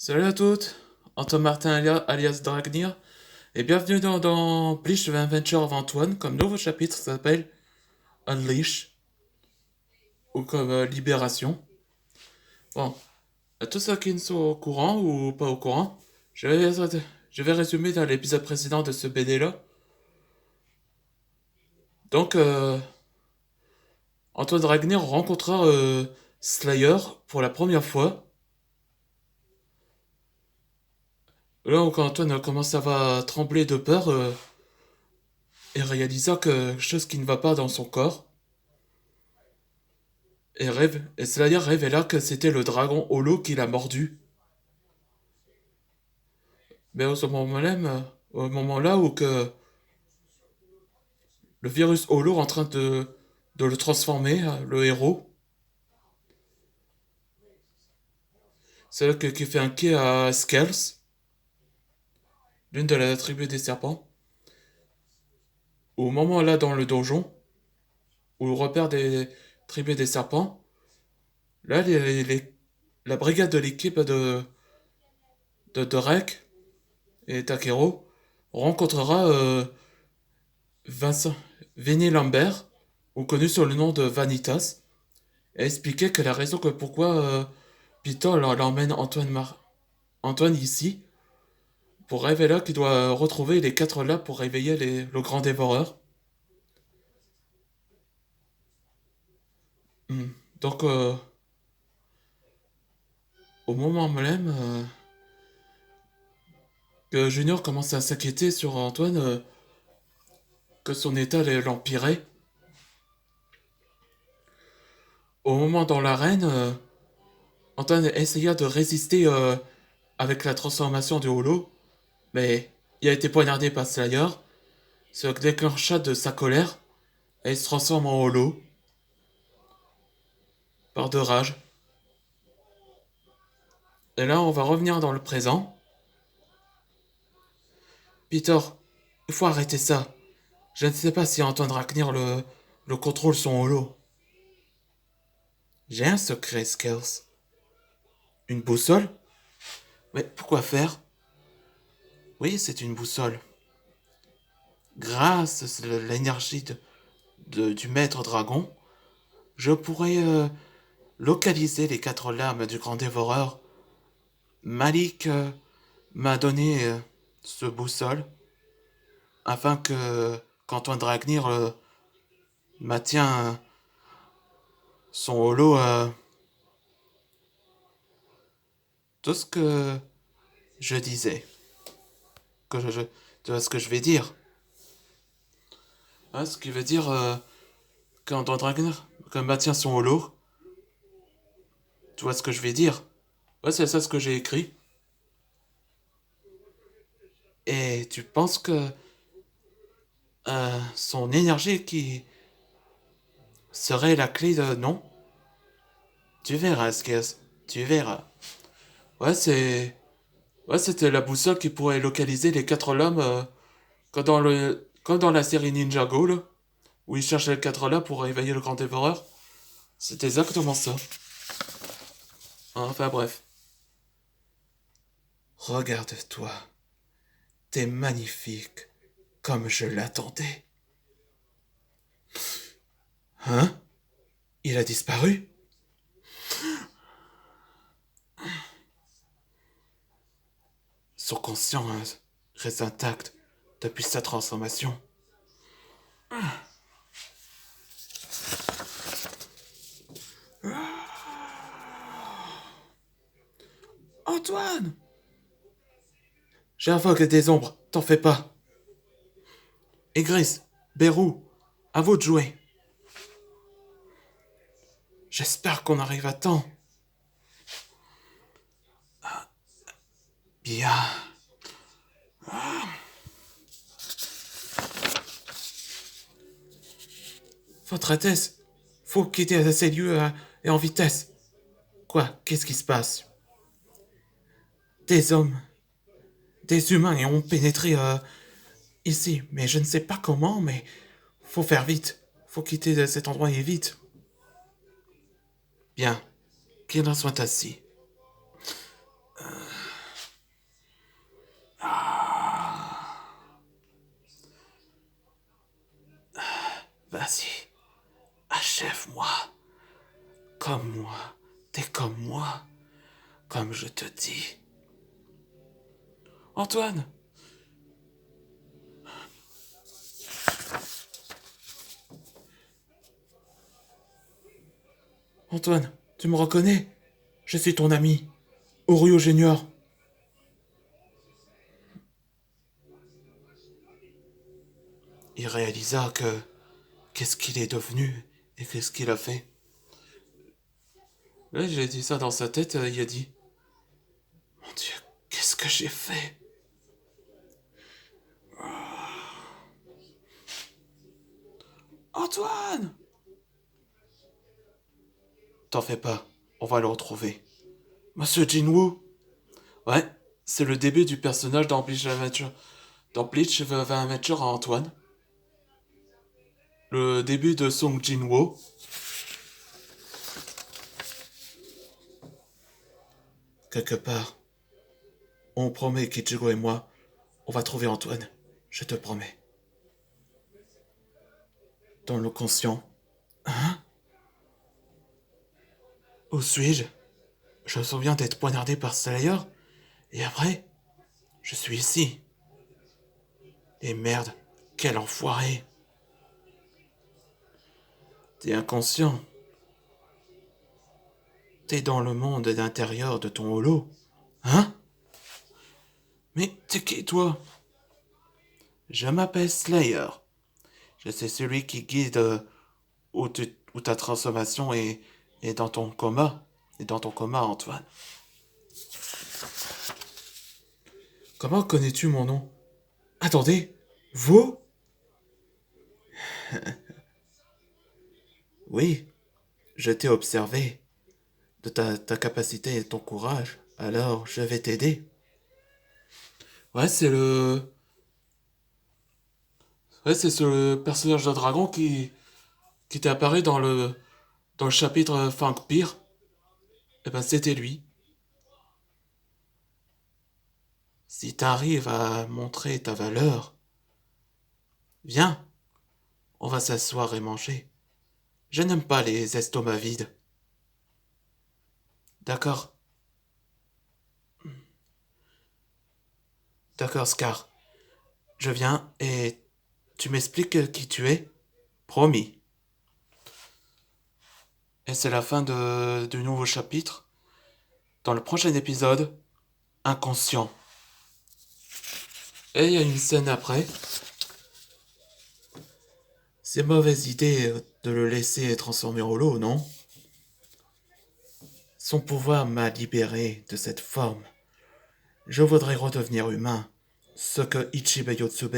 Salut à toutes, Antoine Martin alias Dragnir, et bienvenue dans Bleach The Adventure of Antoine, comme nouveau chapitre s'appelle Unleash, ou comme Libération. Bon, à tous ceux qui ne sont au courant ou pas au courant, je vais résumer dans l'épisode précédent de ce BD-là. Donc, Antoine Dragnir rencontra Slayer pour la première fois. Là où Antoine commence à trembler de peur et réalisa que quelque chose qui ne va pas dans son corps. Et Slayer révéla que c'était le dragon holo qui l'a mordu. Mais au moment là où que le virus holo est en train de le transformer, le héros, c'est là qui fait un quai à Skells, l'une de la tribu des serpents. Au moment là dans le donjon, où le repère des tribus des serpents, là la brigade de l'équipe de Rek et Takero rencontrera Vincent Vinny Lambert, ou connu sous le nom de Vanitas, et expliqué que la raison que pourquoi Peter l'emmène Antoine ici, pour révéler qu'il doit retrouver les quatre là pour réveiller le grand dévoreur. Hmm. Donc, au moment même que Junior commence à s'inquiéter sur Antoine, que son état l'empirait, au moment dans l'arène, Antoine essaya de résister avec la transformation du holo, mais il a été poignardé par Slayer, ce qui déclencha de sa colère, et il se transforme en holo, par de rage. Et là, on va revenir dans le présent. Peter, il faut arrêter ça. Je ne sais pas si Antoine Dragnir le contrôle son holo. J'ai un secret, Skels. Une boussole? Mais pourquoi faire? Oui, c'est une boussole. Grâce à l'énergie du maître dragon, je pourrais localiser les quatre lames du grand dévoreur. Malik m'a donné ce boussole afin que qu'Antoine Dragnir maintient son holo. Tout ce que je disais, tu vois ce que je vais dire. Hein, ce qui veut dire qu'Antoine Dragnir maintient son holo. Tu vois ce que je vais dire. Ouais, c'est ça ce que j'ai écrit. Et tu penses que son énergie qui serait la clé de... Non? Tu verras, Skers. Tu verras. Ouais, c'est... Ouais, c'était la boussole qui pourrait localiser les quatre lames comme dans la série Ninjago, là, où il cherche les quatre lames pour réveiller le grand dévoreur. C'est exactement ça. Enfin bref. Regarde-toi. T'es magnifique, comme je l'attendais. Hein? Il a disparu? Son conscience reste intact depuis sa transformation. Antoine! J'invoque des ombres, t'en fais pas. Igris, Bérou, à vous de jouer. J'espère qu'on arrive à temps. Bien. Votre Altesse, faut quitter ces lieux et en vitesse. Quoi? Qu'est-ce qui se passe? Des hommes, des humains ont pénétré ici, mais je ne sais pas comment, mais faut faire vite. Faut quitter cet endroit et vite. Bien, qu'il en soit ainsi. comme moi, t'es comme moi, comme je te dis. Antoine! Antoine, tu me reconnais? Je suis ton ami, Orio Junior. Il réalisa que qu'est-ce qu'il est devenu et qu'est-ce qu'il a fait. Là, j'ai dit ça dans sa tête, il a dit mon Dieu, qu'est-ce que j'ai fait? Antoine! T'en fais pas, on va le retrouver. Monsieur Jinwoo? Ouais, c'est le début du personnage dans Bleach Adventure. Dans Bleach Adventure à Antoine. Le début de Song Jinwoo. Quelque part, on promet qu'Ichigo et moi, on va trouver Antoine. Je te promets. Dans le conscient. Hein? Où suis-je? Je me souviens d'être poignardé par Slayer. Et après, je suis ici. Et merde, quel enfoiré. T'es inconscient. T'es dans le monde intérieur de ton holo. Hein? Mais t'es qui, toi? Je m'appelle Slayer. Je suis celui qui guide où ta transformation est dans ton coma. Et dans ton coma, Antoine. Comment connais-tu mon nom? Attendez, vous? Oui, je t'ai observé. De ta capacité et ton courage. Alors, je vais t'aider. Ouais, c'est le... Ouais, c'est ce personnage de dragon qui t'est apparu dans le chapitre Fang Pire. Eh ben, c'était lui. Si t'arrives à montrer ta valeur, viens, on va s'asseoir et manger. Je n'aime pas les estomacs vides. D'accord. D'accord, Scar. Je viens et tu m'expliques qui tu es? Promis. Et c'est la fin du nouveau chapitre. Dans le prochain épisode, inconscient. Et il y a une scène après. C'est mauvaise idée de le laisser transformer en holo, non? Son pouvoir m'a libéré de cette forme. Je voudrais redevenir humain. Ce que Ichibe Yotsube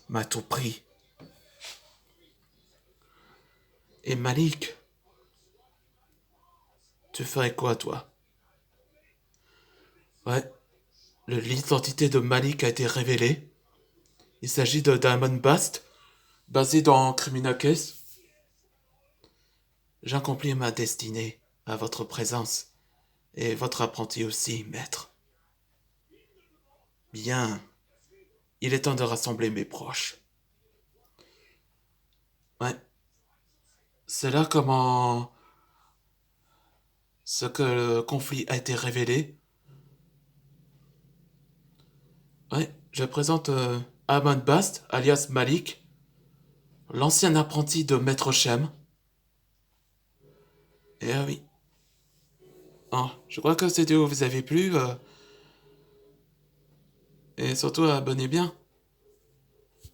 m'a tout pris. Et Malik, tu ferais quoi, toi? Ouais, l'identité de Malik a été révélée. Il s'agit de Diamond Bast, basé dans Criminal Case. J'accomplis ma destinée à votre présence. Et votre apprenti aussi, maître. Bien, il est temps de rassembler mes proches. Ouais, c'est là comment ce que le conflit a été révélé. Ouais, je présente Amon Bast, alias Malik, l'ancien apprenti de Maître Shem. Et ah oui. Oh, je crois que cette vidéo vous avez plu. Et surtout, abonnez bien.